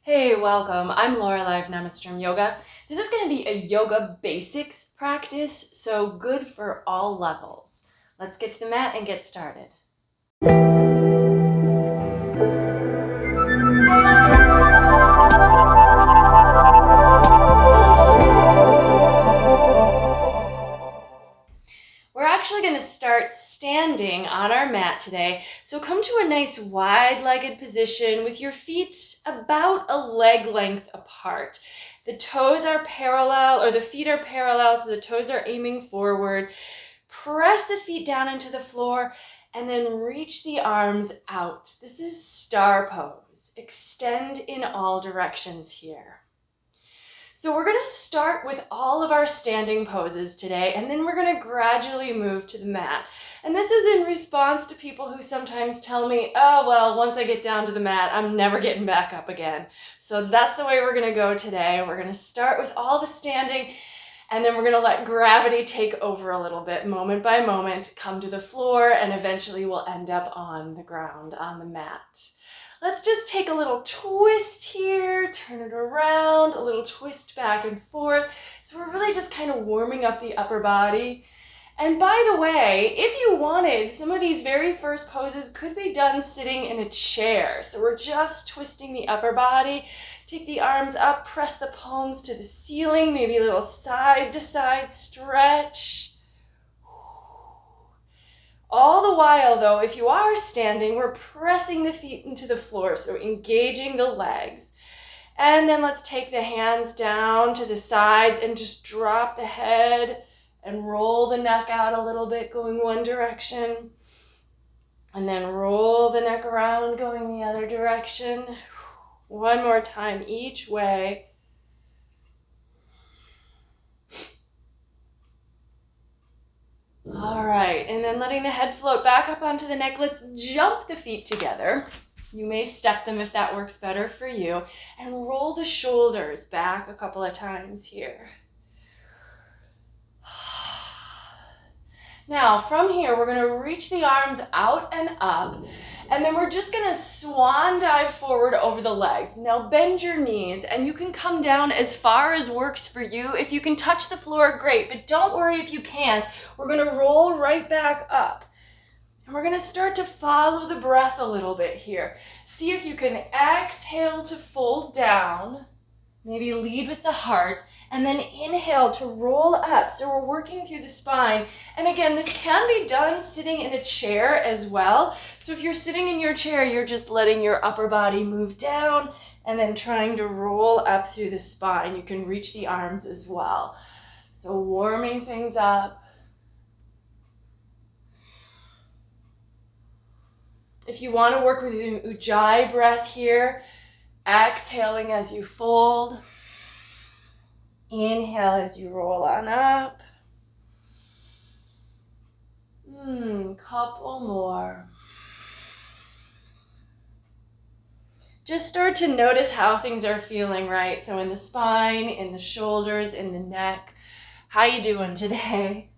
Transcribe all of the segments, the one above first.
Hey, welcome. I'm Lorelai of Namasturm Yoga. This is going to be a yoga basics practice, so good for all levels. Let's get to the mat and get started. We're actually going to start standing on our mat today. So come to a nice wide-legged position with your feet about a leg length apart. The toes are parallel, or the feet are parallel, so the toes are aiming forward. Press the feet down into the floor and then reach the arms out. This is star pose. Extend in all directions here. So we're going to start with all of our standing poses today, and then we're going to gradually move to the mat. And this is in response to people who sometimes tell me, oh, well, once I get down to the mat, I'm never getting back up again. So that's the way we're going to go today. We're going to start with all the standing, and then we're going to let gravity take over a little bit, moment by moment, come to the floor, and eventually we'll end up on the ground, on the mat. Let's just take a little twist here, turn it around, a little twist back and forth. So we're really just kind of warming up the upper body. And by the way, if you wanted, some of these very first poses could be done sitting in a chair. So we're just twisting the upper body. Take the arms up, press the palms to the ceiling, maybe a little side to side stretch. All the while though, if you are standing, we're pressing the feet into the floor, so engaging the legs. And then let's take the hands down to the sides and just drop the head and roll the neck out a little bit, going one direction. And then roll the neck around, going the other direction. One more time each way. All right, and then letting the head float back up onto the neck. Let's jump the feet together. You may step them if that works better for you. And roll the shoulders back a couple of times here. Now, from here, we're going to reach the arms out and up, and then we're just going to swan dive forward over the legs. Now, bend your knees, and you can come down as far as works for you. If you can touch the floor, great, but don't worry if you can't. We're going to roll right back up, and we're going to start to follow the breath a little bit here. See if you can exhale to fold down, maybe lead with the heart, and then inhale to roll up. So we're working through the spine. And again, this can be done sitting in a chair as well. So if you're sitting in your chair, you're just letting your upper body move down and then trying to roll up through the spine. You can reach the arms as well. So warming things up. If you want to work with an ujjayi breath here, exhaling as you fold. Inhale as you roll on up. Couple more. Just start to notice how things are feeling, right? So in the spine, in the shoulders, in the neck. How you doing today?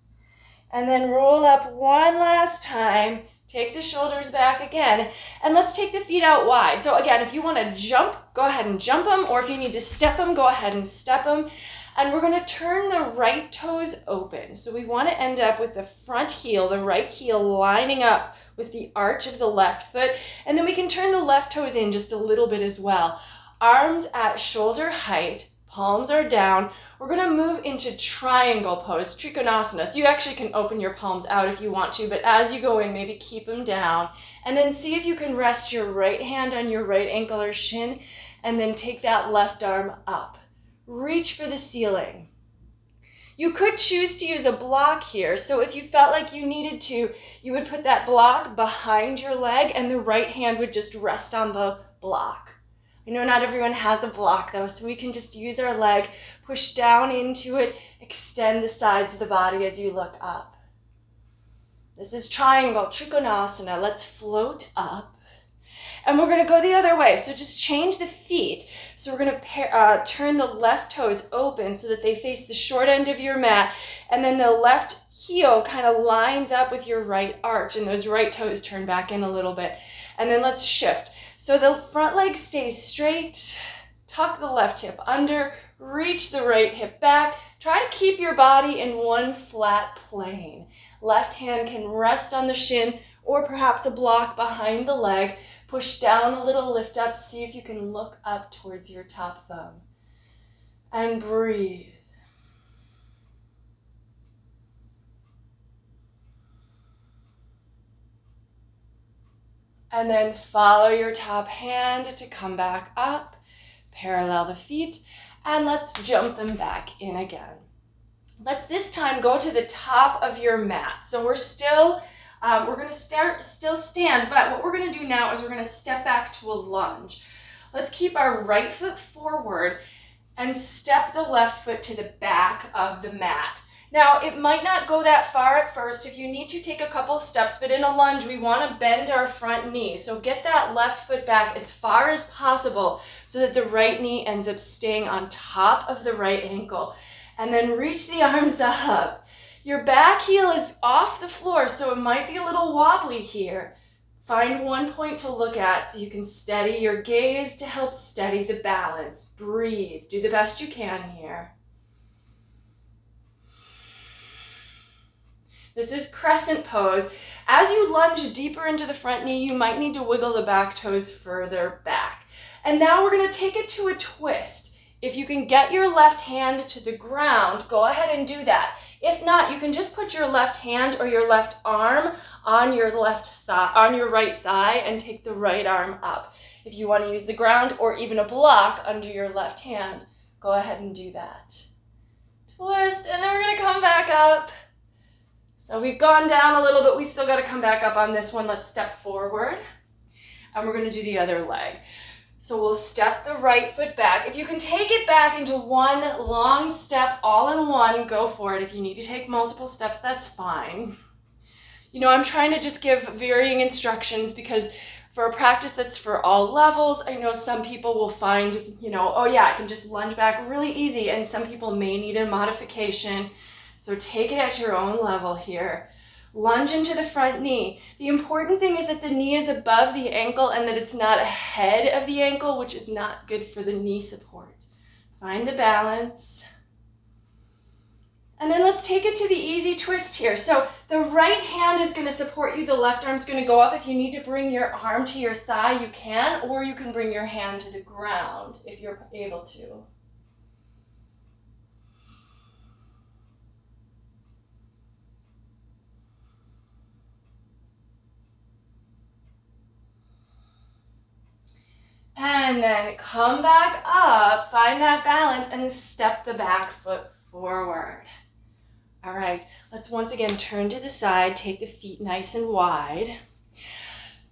And then roll up one last time. Take the shoulders back again, and let's take the feet out wide. So again, if you want to jump, go ahead and jump them, or if you need to step them, go ahead and step them. And we're going to turn the right toes open. So we want to end up with the front heel, the right heel lining up with the arch of the left foot, and then we can turn the left toes in just a little bit as well. Arms at shoulder height, palms are down. We're going to move into triangle pose, Trikonasana. So you actually can open your palms out if you want to, but as you go in, maybe keep them down. And then see if you can rest your right hand on your right ankle or shin, and then take that left arm up. Reach for the ceiling. You could choose to use a block here. So if you felt like you needed to, you would put that block behind your leg and the right hand would just rest on the block. I know not everyone has a block though, so we can just use our leg, push down into it, extend the sides of the body as you look up. This is triangle, Trikonasana. Let's float up. And we're going to go the other way. So just change the feet. So we're going to turn the left toes open so that they face the short end of your mat. And then the left heel kind of lines up with your right arch. And those right toes turn back in a little bit. And then let's shift. So the front leg stays straight. tuck the left hip under, reach the right hip back. Try to keep your body in one flat plane. Left hand can rest on the shin or perhaps a block behind the leg. Push down a little, lift up, see if you can look up towards your top thumb. And breathe. And then follow your top hand to come back up. Parallel the feet, and let's jump them back in again. Let's this time go to the top of your mat. So we're going to still stand, but what we're going to do now is we're going to step back to a lunge. Let's keep our right foot forward and step the left foot to the back of the mat. Now, it might not go that far at first. If you need to, take a couple steps, but in a lunge, we want to bend our front knee. So get that left foot back as far as possible so that the right knee ends up staying on top of the right ankle. And then reach the arms up. Your back heel is off the floor, so it might be a little wobbly here. Find one point to look at so you can steady your gaze to help steady the balance. Breathe. Do the best you can here. This is crescent pose. As you lunge deeper into the front knee, you might need to wiggle the back toes further back. And now we're going to take it to a twist. If you can get your left hand to the ground, go ahead and do that. If not, you can just put your left hand or your left arm on your right thigh and take the right arm up. If you want to use the ground or even a block under your left hand, go ahead and do that. Twist, and then we're going to come back up. So we've gone down a little bit. We still got to come back up on this one. Let's step forward. And we're going to do the other leg. So we'll step the right foot back. If you can take it back into one long step all in one, go for it. If you need to take multiple steps, that's fine. You know, I'm trying to just give varying instructions because for a practice that's for all levels, I know some people will find, oh yeah, I can just lunge back really easy. And some people may need a modification. So take it at your own level here. Lunge into the front knee. The important thing is that the knee is above the ankle and that it's not ahead of the ankle, which is not good for the knee support. Find the balance. And then let's take it to the easy twist here. So the right hand is going to support you. The left arm is going to go up. If you need to bring your arm to your thigh, you can, or you can bring your hand to the ground if you're able to. And then come back up, find that balance, and step the back foot forward. All right, let's once again turn to the side, take the feet nice and wide.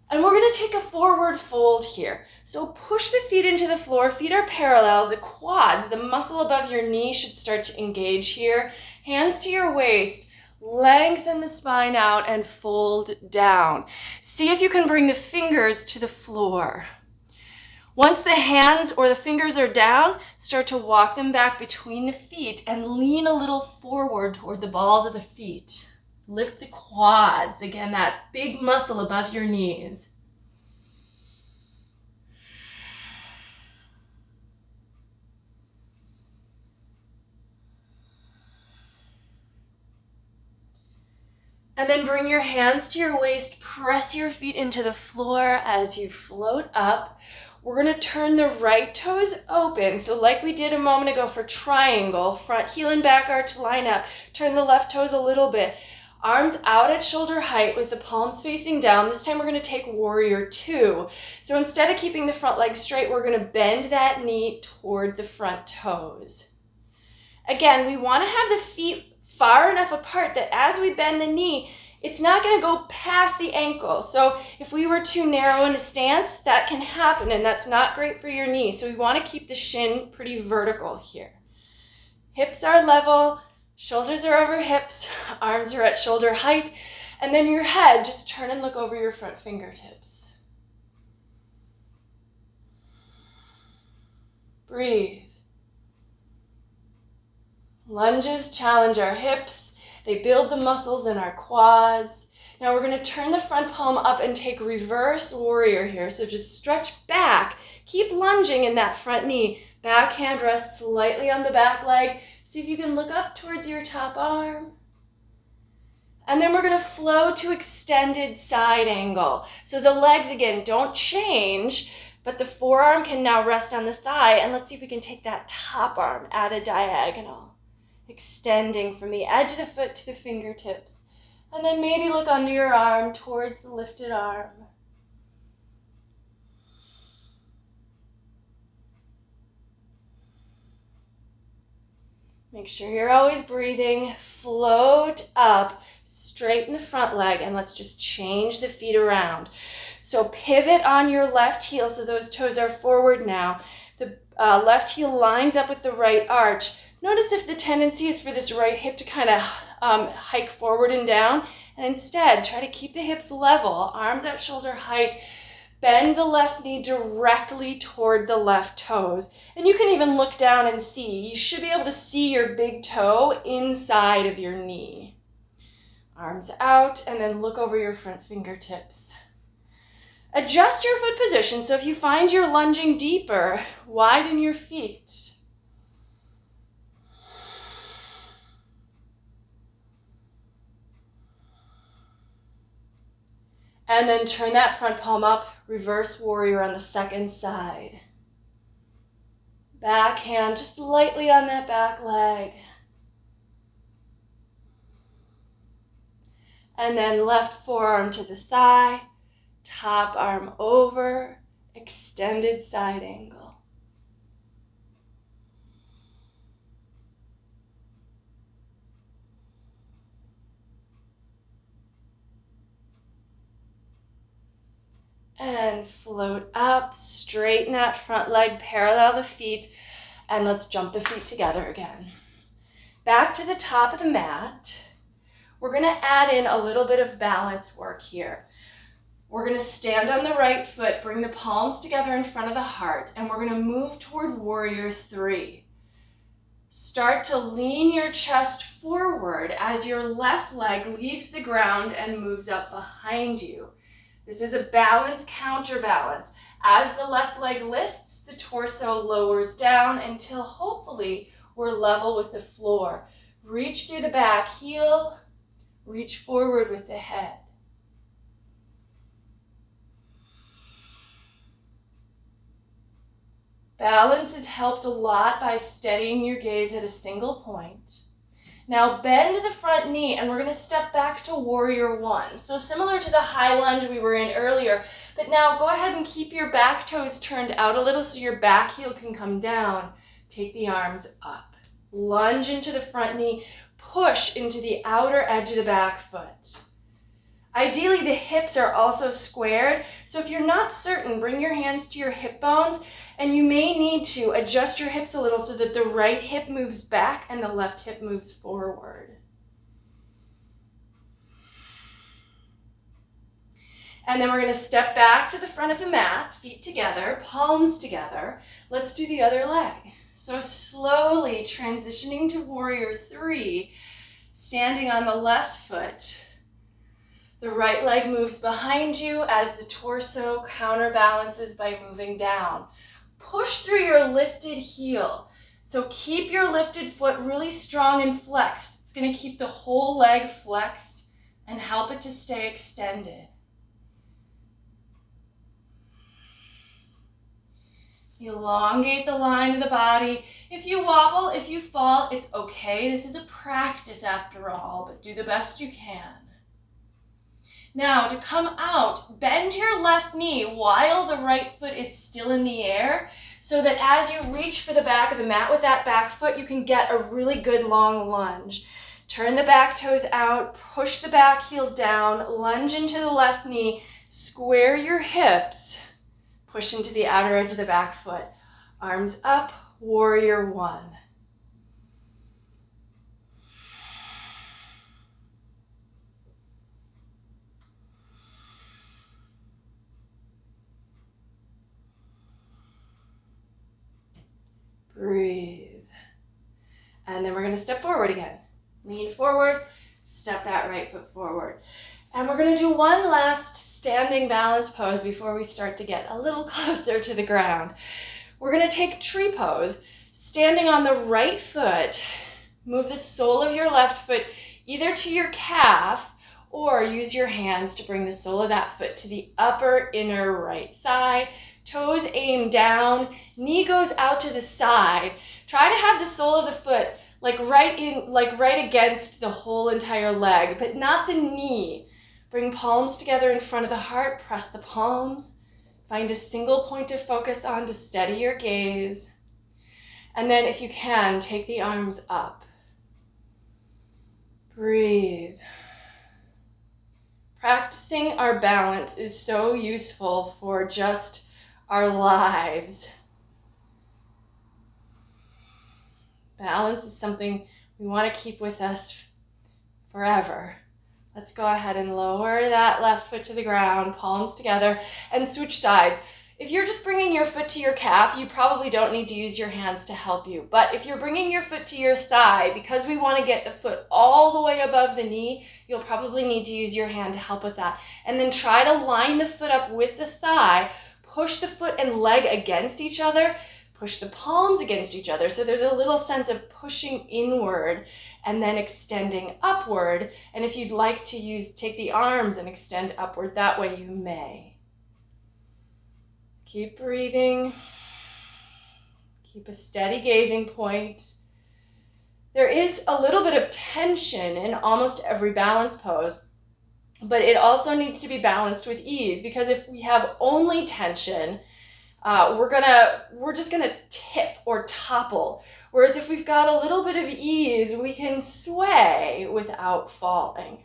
And we're gonna take a forward fold here. So push the feet into the floor, feet are parallel, the quads, the muscle above your knee should start to engage here. Hands to your waist, lengthen the spine out and fold down. See if you can bring the fingers to the floor. Once the hands or the fingers are down, start to walk them back between the feet and lean a little forward toward the balls of the feet. Lift the quads, again, that big muscle above your knees. And then bring your hands to your waist, press your feet into the floor as you float up. We're going to turn the right toes open. So like we did a moment ago for triangle, front heel and back arch line up. Turn the left toes a little bit. Arms out at shoulder height with the palms facing down. This time we're going to take warrior two. So instead of keeping the front leg straight, we're going to bend that knee toward the front toes. Again, we want to have the feet far enough apart that as we bend the knee, it's not going to go past the ankle. So if we were too narrow in a stance, that can happen, and that's not great for your knee. So we want to keep the shin pretty vertical here. Hips are level, shoulders are over hips, arms are at shoulder height, and then your head, just turn and look over your front fingertips. Breathe. Lunges challenge our hips. They build the muscles in our quads. Now we're going to turn the front palm up and take reverse warrior here. So just stretch back. Keep lunging in that front knee. Backhand rests lightly on the back leg. See if you can look up towards your top arm. And then we're going to flow to extended side angle. So the legs, again, don't change, but the forearm can now rest on the thigh. And let's see if we can take that top arm at a diagonal, extending from the edge of the foot to the fingertips. And then maybe look under your arm towards the lifted arm. Make sure you're always breathing. Float up, straighten the front leg, and let's just change the feet around. So pivot on your left heel, so those toes are forward now. The left heel lines up with the right arch. Notice if the tendency is for this right hip to kind of hike forward and down, and instead try to keep the hips level, arms at shoulder height. Bend the left knee directly toward the left toes. And you can even look down and see. You should be able to see your big toe inside of your knee. Arms out, and then look over your front fingertips. Adjust your foot position, so if you find you're lunging deeper, widen your feet. And then turn that front palm up, reverse warrior on the second side. Back hand just lightly on that back leg. And then left forearm to the thigh, top arm over, extended side angle. And float up, straighten that front leg, parallel the feet, and let's jump the feet together again. Back to the top of the mat. We're going to add in a little bit of balance work here. We're going to stand on the right foot, bring the palms together in front of the heart, and we're going to move toward warrior three. Start to lean your chest forward as your left leg leaves the ground and moves up behind you. This is a balance counterbalance. As the left leg lifts, the torso lowers down until hopefully we're level with the floor. Reach through the back heel, reach forward with the head. Balance is helped a lot by steadying your gaze at a single point. Now bend the front knee, and we're going to step back to warrior one. So similar to the high lunge we were in earlier, but now go ahead and keep your back toes turned out a little so your back heel can come down. Take the arms up. Lunge into the front knee, push into the outer edge of the back foot. Ideally, the hips are also squared, so if you're not certain, bring your hands to your hip bones, and you may need to adjust your hips a little so that the right hip moves back and the left hip moves forward. And then we're going to step back to the front of the mat, feet together, palms together. Let's do the other leg. So slowly transitioning to warrior three, standing on the left foot. The right leg moves behind you as the torso counterbalances by moving down. Push through your lifted heel. So keep your lifted foot really strong and flexed. It's going to keep the whole leg flexed and help it to stay extended. Elongate the line of the body. If you wobble, if you fall, it's okay. This is a practice after all, but do the best you can. Now, to come out, bend your left knee while the right foot is still in the air, so that as you reach for the back of the mat with that back foot, you can get a really good long lunge. Turn the back toes out, push the back heel down, lunge into the left knee, square your hips, push into the outer edge of the back foot. Arms up, warrior one. Breathe. And then we're going to step forward again. Lean forward, step that right foot forward. And we're going to do one last standing balance pose before we start to get a little closer to the ground. We're gonna take tree pose, standing on the right foot. Move the sole of your left foot either to your calf or use your hands to bring the sole of that foot to the upper inner right thigh. Toes aim down, knee goes out to the side. Try to have the sole of the foot like right against the whole entire leg, but not the knee. Bring palms together in front of the heart, press the palms. Find a single point to focus on to steady your gaze. And then if you can, take the arms up. Breathe. Practicing our balance is so useful for just our lives. Balance is something we want to keep with us forever. Let's go ahead and lower that left foot to the ground, palms together, and switch sides. If you're just bringing your foot to your calf, you probably don't need to use your hands to help you. But if you're bringing your foot to your thigh, because we want to get the foot all the way above the knee, you'll probably need to use your hand to help with that. And then try to line the foot up with the thigh, push the foot and leg against each other, push the palms against each other. So there's a little sense of pushing inward and then extending upward. And if you'd like to take the arms and extend upward that way, you may. Keep breathing. Keep a steady gazing point. There is a little bit of tension in almost every balance pose, but it also needs to be balanced with ease, because if we have only tension, we're just gonna tip or topple. Whereas if we've got a little bit of ease, we can sway without falling.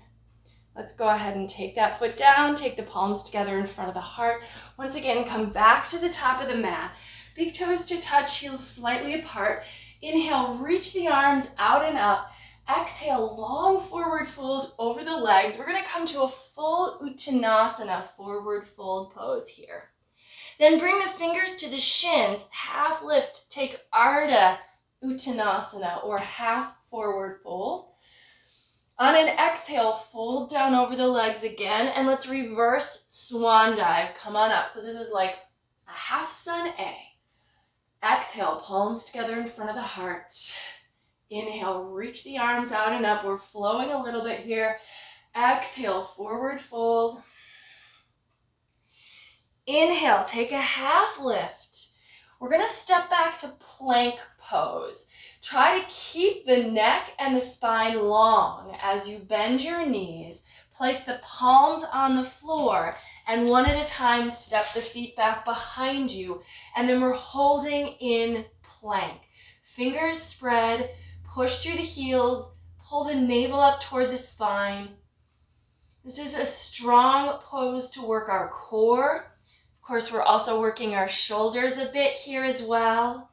Let's go ahead and take that foot down, take the palms together in front of the heart. Once again, come back to the top of the mat. Big toes to touch, heels slightly apart. Inhale, reach the arms out and up. Exhale, long forward fold over the legs. We're gonna come to a full Uttanasana, forward fold pose here. Then bring the fingers to the shins, half lift, take Ardha Uttanasana, or half forward fold. On an exhale, fold down over the legs again, and let's reverse swan dive. Come on up. So this is like a half sun A. Exhale, palms together in front of the heart. Inhale, reach the arms out and up. We're flowing a little bit here. Exhale, forward fold. Inhale, take a half lift. We're gonna step back to plank pose. Try to keep the neck and the spine long as you bend your knees. Place the palms on the floor, and one at a time, step the feet back behind you. And then we're holding in plank. Fingers spread, push through the heels, pull the navel up toward the spine. This is a strong pose to work our core. Of course, we're also working our shoulders a bit here as well.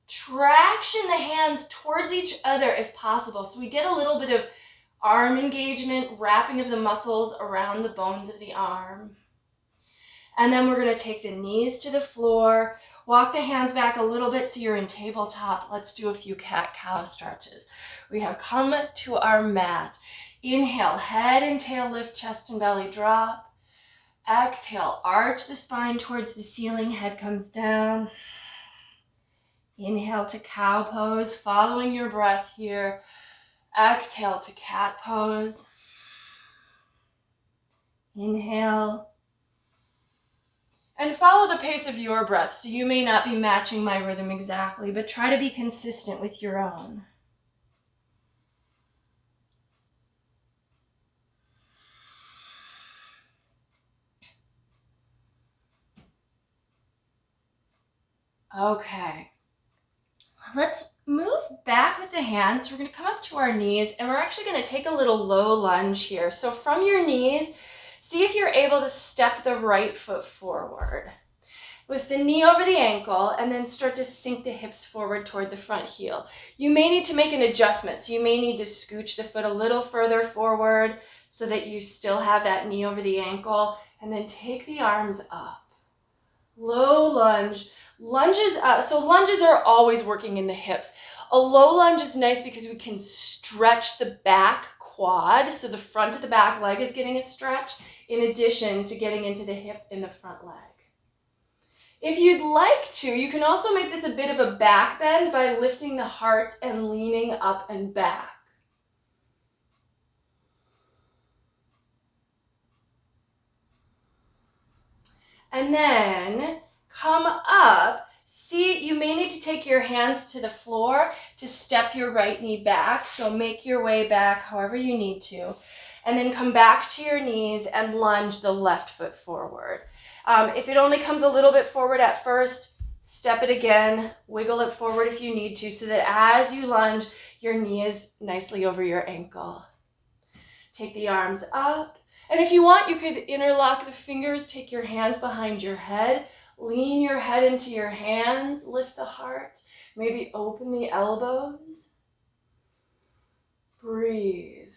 Traction the hands towards each other if possible, so we get a little bit of arm engagement, wrapping of the muscles around the bones of the arm. And then we're going to take the knees to the floor, walk the hands back a little bit so you're in tabletop. Let's do a few cat-cow stretches. We have come to our mat. Inhale, head and tail lift, chest and belly drop. Exhale, arch the spine towards the ceiling, head comes down. Inhale to cow pose, following your breath here. Exhale to cat pose. Inhale. And follow the pace of your breath. So you may not be matching my rhythm exactly, but try to be consistent with your own. Okay. Let's move back with the hands. We're going to come up to our knees, and we're actually going to take a little low lunge here. So from your knees, see if you're able to step the right foot forward with the knee over the ankle, and then start to sink the hips forward toward the front heel. You may need to make an adjustment. So you may need to scooch the foot a little further forward so that you still have that knee over the ankle, and then take the arms up. Low lunge. Lunges are always working in the hips. A low lunge is nice because we can stretch the back quad, so the front of the back leg is getting a stretch, in addition to getting into the hip in the front leg. If you'd like to, you can also make this a bit of a back bend by lifting the heart and leaning up and back. And then come up. See, you may need to take your hands to the floor to step your right knee back. So make your way back however you need to. And then come back to your knees and lunge the left foot forward. If it only comes a little bit forward at first, step it again, wiggle it forward if you need to, so that as you lunge, your knee is nicely over your ankle. Take the arms up. And if you want, you could interlock the fingers, take your hands behind your head, lean your head into your hands, lift the heart, maybe open the elbows. Breathe.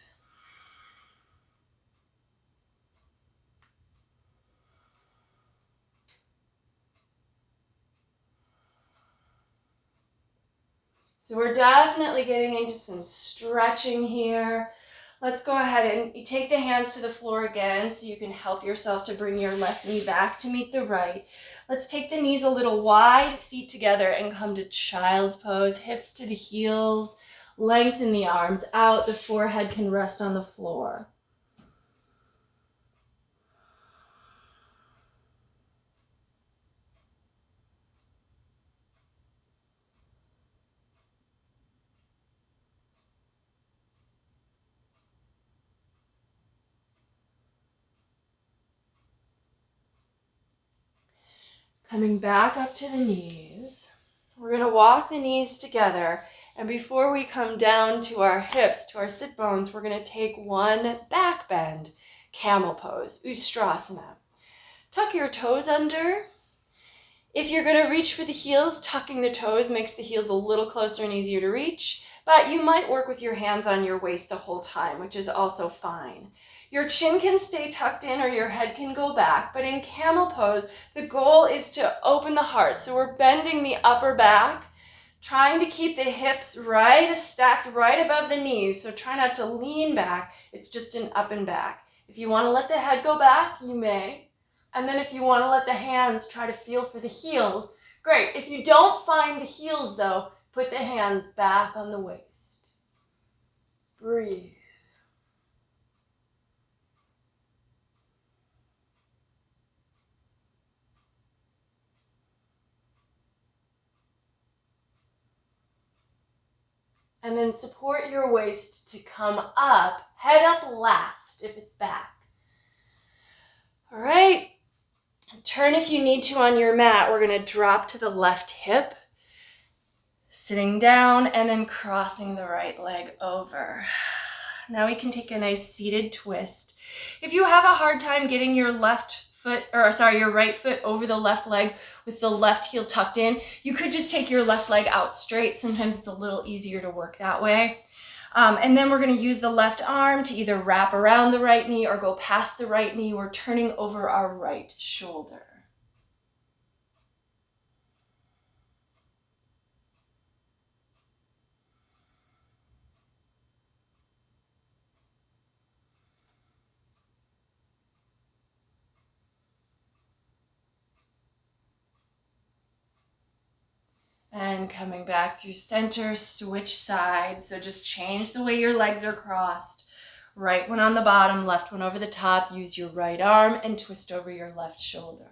So we're definitely getting into some stretching here. Let's go ahead and you take the hands to the floor again so you can help yourself to bring your left knee back to meet the right. Let's take the knees a little wide, feet together, and come to child's pose, hips to the heels. Lengthen the arms out, the forehead can rest on the floor. Coming back up to the knees, we're going to walk the knees together, and before we come down to our hips, to our sit bones, we're going to take one back bend, camel pose, ustrasana. Tuck your toes under. If you're going to reach for the heels, tucking the toes makes the heels a little closer and easier to reach, but you might work with your hands on your waist the whole time, which is also fine. Your chin can stay tucked in or your head can go back, but in camel pose, the goal is to open the heart. So we're bending the upper back, trying to keep the hips stacked right above the knees. So try not to lean back. It's just an up and back. If you want to let the head go back, you may. And then if you want to let the hands try to feel for the heels, great. If you don't find the heels though, put the hands back on the waist. Breathe. And then support your waist to come up, head up last if it's back. All right, turn if you need to on your mat. We're gonna drop to the left hip, sitting down and then crossing the right leg over. Now we can take a nice seated twist. If you have a hard time getting your your right foot over the left leg with the left heel tucked in, you could just take your left leg out straight. Sometimes it's a little easier to work that way. And then we're going to use the left arm to either wrap around the right knee or go past the right knee. We're turning over our right shoulder. And coming back through center, switch sides. So just change the way your legs are crossed. Right one on the bottom, left one over the top. Use your right arm and twist over your left shoulder.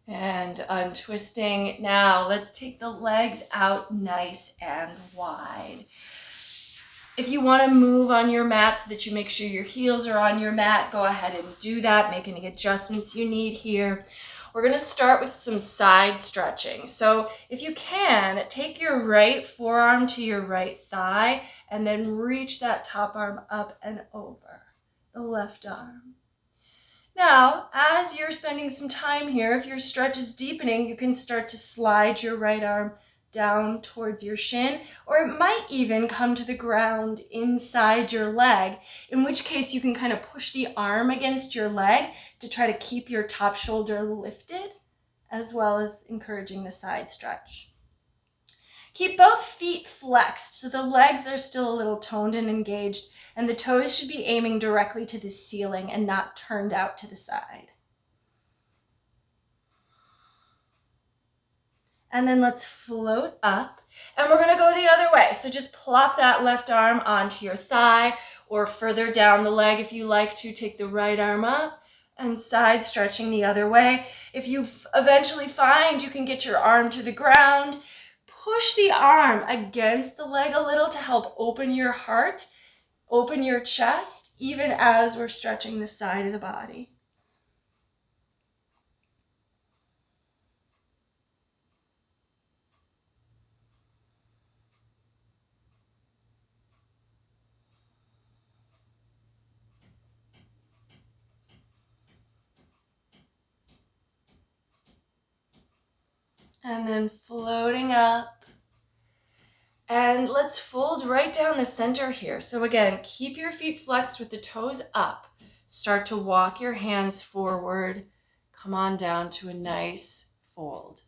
And untwisting. Now let's take the legs out nice and wide. If you want to move on your mat so that you make sure your heels are on your mat, go ahead and do that. Make any adjustments you need here. We're going to start with some side stretching. So if you can, take your right forearm to your right thigh and then reach that top arm up and over the left arm. Now, as you're spending some time here, if your stretch is deepening, you can start to slide your right arm down towards your shin, or it might even come to the ground inside your leg, in which case you can kind of push the arm against your leg to try to keep your top shoulder lifted, as well as encouraging the side stretch. Keep both feet flexed so the legs are still a little toned and engaged, and the toes should be aiming directly to the ceiling and not turned out to the side. And then let's float up, and we're gonna go the other way. So just plop that left arm onto your thigh or further down the leg if you like to. Take the right arm up and side stretching the other way. If you eventually find you can get your arm to the ground, push the arm against the leg a little to help open your heart, open your chest, even as we're stretching the side of the body. And then floating up. And let's fold right down the center here. So again, keep your feet flexed with the toes up. Start to walk your hands forward. Come on down to a nice fold.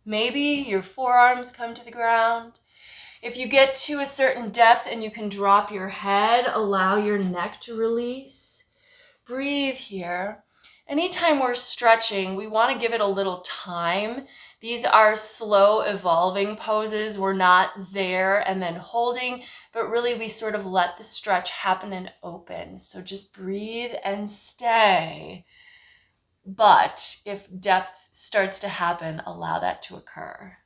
Maybe your forearms come to the ground. If you get to a certain depth and you can drop your head, allow your neck to release. Breathe here. Anytime we're stretching, we want to give it a little time. These are slow evolving poses. We're not there and then holding, but really we sort of let the stretch happen and open. So just breathe and stay. But if depth starts to happen, allow that to occur.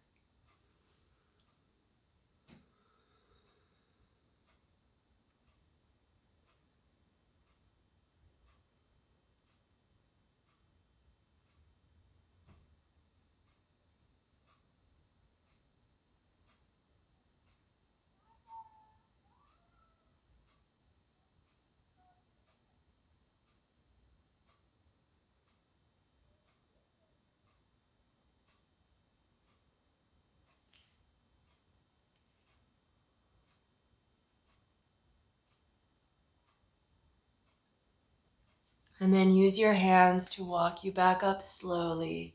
And then use your hands to walk you back up slowly.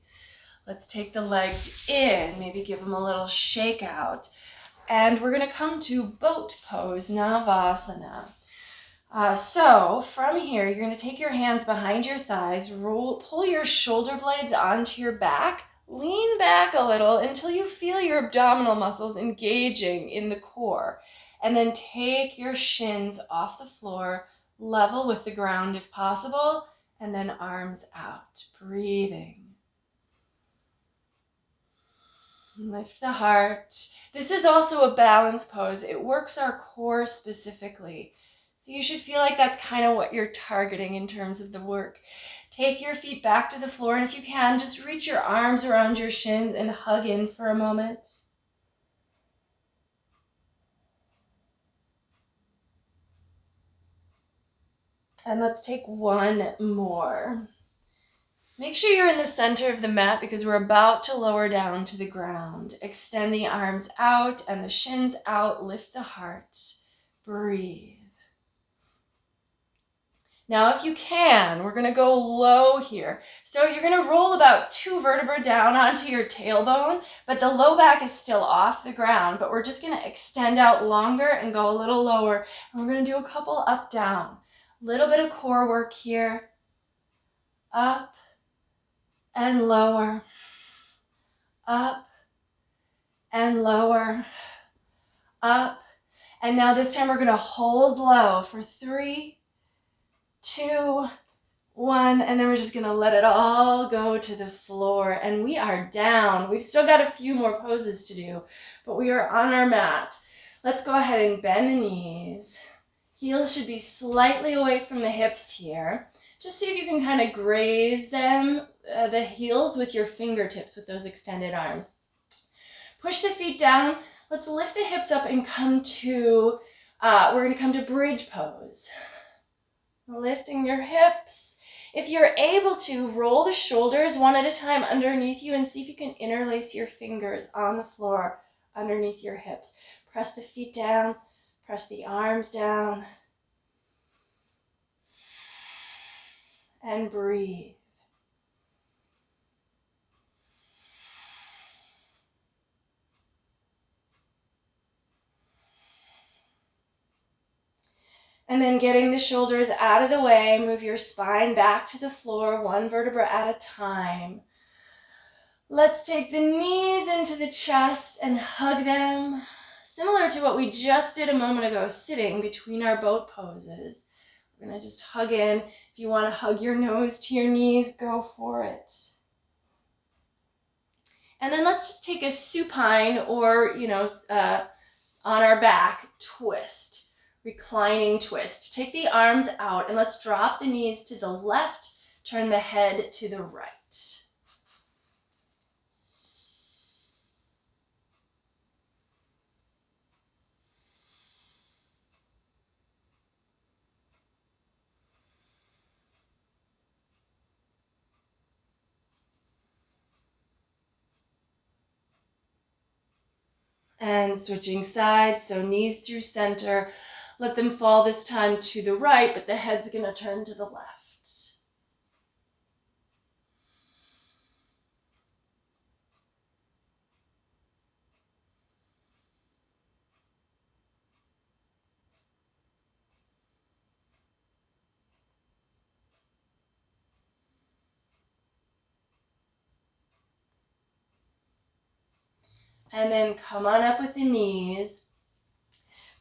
Let's take the legs in, maybe give them a little shake out. And we're gonna come to boat pose, Navasana. So from here, you're gonna take your hands behind your thighs, pull your shoulder blades onto your back, lean back a little until you feel your abdominal muscles engaging in the core. And then take your shins off the floor, level with the ground if possible, and then arms out, breathing. Lift the heart. This is also a balance pose. It works our core specifically. So you should feel like that's kind of what you're targeting in terms of the work. Take your feet back to the floor, and if you can, just reach your arms around your shins and hug in for a moment. And let's take one more. Make sure you're in the center of the mat because we're about to lower down to the ground. Extend the arms out and the shins out. Lift the heart. Breathe. Now, if you can, we're going to go low here. So you're going to roll about 2 vertebrae down onto your tailbone, but the low back is still off the ground. But we're just going to extend out longer and go a little lower. And we're going to do a couple up, down. Little bit of core work here. Up and lower. Up and lower. Up. And now this time we're going to hold low for 3, 2, 1, and then we're just gonna let it all go to the floor, and we are down. We've still got a few more poses to do, but we are on our mat. Let's go ahead and bend the knees. Heels should be slightly away from the hips here. Just see if you can kind of graze them, the heels with your fingertips with those extended arms. Push the feet down. Let's lift the hips up and come to, we're gonna come to bridge pose. Lifting your hips. If you're able to, roll the shoulders one at a time underneath you and see if you can interlace your fingers on the floor underneath your hips. Press the feet down, press the arms down, and breathe. And then getting the shoulders out of the way, move your spine back to the floor, one vertebra at a time. Let's take the knees into the chest and hug them, similar to what we just did a moment ago, sitting between our boat poses. We're gonna just hug in. If you wanna hug your nose to your knees, go for it. And then let's just take a supine or, on our back twist, reclining twist. Take the arms out and let's drop the knees to the left, turn the head to the right. And switching sides, so knees through center. Let them fall this time to the right, but the head's gonna turn to the left. And then come on up with the knees.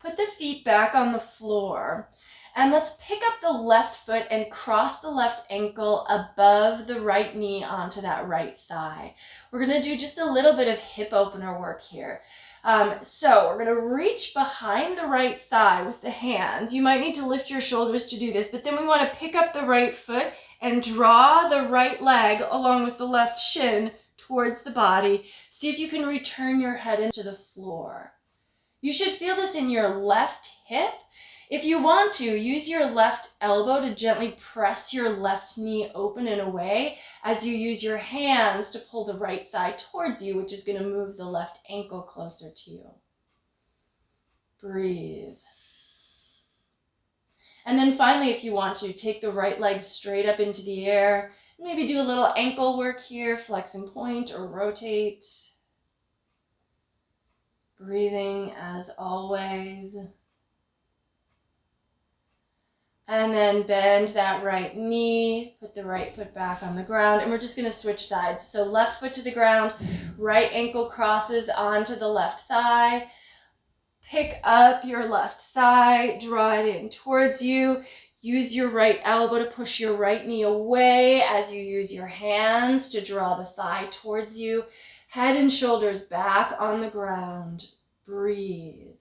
Put the feet back on the floor. And let's pick up the left foot and cross the left ankle above the right knee onto that right thigh. We're gonna do just a little bit of hip opener work here. So we're gonna reach behind the right thigh with the hands. You might need to lift your shoulders to do this, but then we wanna pick up the right foot and draw the right leg along with the left shin towards the body. See if you can return your head into the floor. You should feel this in your left hip. If you want to, use your left elbow to gently press your left knee open and away as you use your hands to pull the right thigh towards you, which is going to move the left ankle closer to you. Breathe. And then finally, if you want to, take the right leg straight up into the air. Maybe do a little ankle work here, flex and point or rotate. Breathing as always. And then bend that right knee, put the right foot back on the ground, and we're just gonna switch sides. So left foot to the ground, right ankle crosses onto the left thigh. Pick up your left thigh, draw it in towards you. Use your right elbow to push your right knee away as you use your hands to draw the thigh towards you. Head and shoulders back on the ground. Breathe.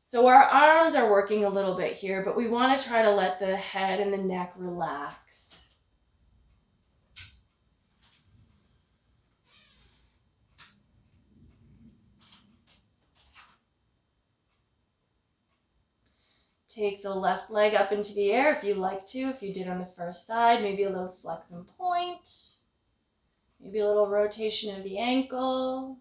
So our arms are working a little bit here, but we want to try to let the head and the neck relax. Take the left leg up into the air if you like to, if you did on the first side, maybe a little flex and point, maybe a little rotation of the ankle.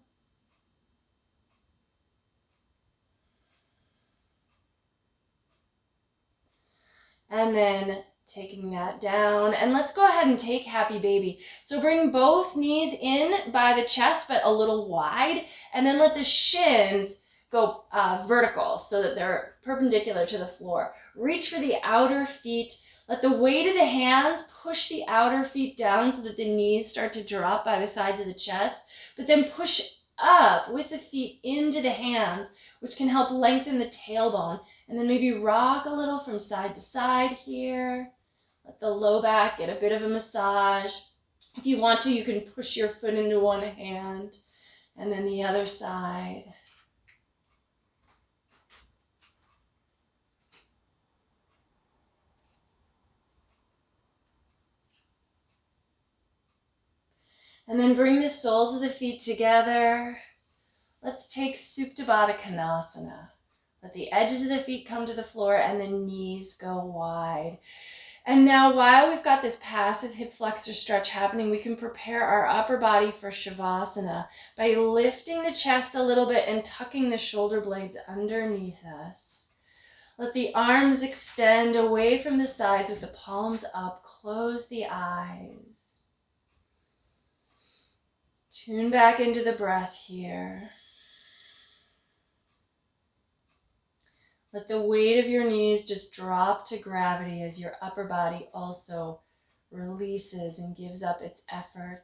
And then taking that down, and let's go ahead and take happy baby. So bring both knees in by the chest, but a little wide, and then let the shins go vertical so that they're perpendicular to the floor. Reach for the outer feet. Let the weight of the hands push the outer feet down so that the knees start to drop by the sides of the chest, but then push up with the feet into the hands, which can help lengthen the tailbone. And then maybe rock a little from side to side here. Let the low back get a bit of a massage. If you want to, you can push your foot into one hand and then the other side. And then bring the soles of the feet together. Let's take Supta Baddha Konasana. Let the edges of the feet come to the floor and the knees go wide. And now while we've got this passive hip flexor stretch happening, we can prepare our upper body for Savasana by lifting the chest a little bit and tucking the shoulder blades underneath us. Let the arms extend away from the sides with the palms up. Close the eyes. Tune back into the breath here. Let the weight of your knees just drop to gravity as your upper body also releases and gives up its effort.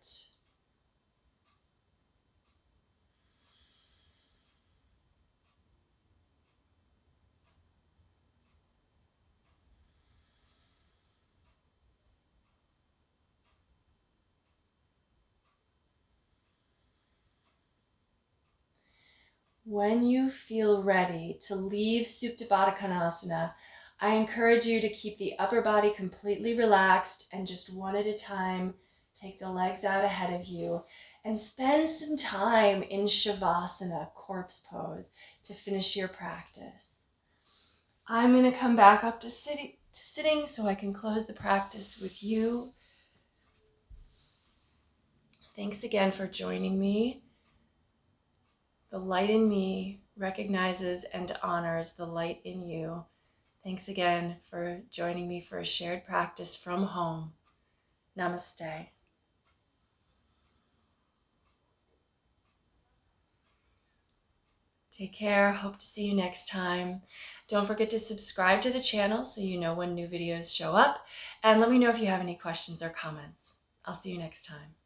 When you feel ready to leave Supta Baddha Konasana, I encourage you to keep the upper body completely relaxed and just one at a time, take the legs out ahead of you and spend some time in Shavasana, corpse pose, to finish your practice. I'm going to come back up to sitting so I can close the practice with you. Thanks again for joining me. The light in me recognizes and honors the light in you. Thanks again for joining me for a shared practice from home. Namaste. Take care. Hope to see you next time. Don't forget to subscribe to the channel so you know when new videos show up. And let me know if you have any questions or comments. I'll see you next time.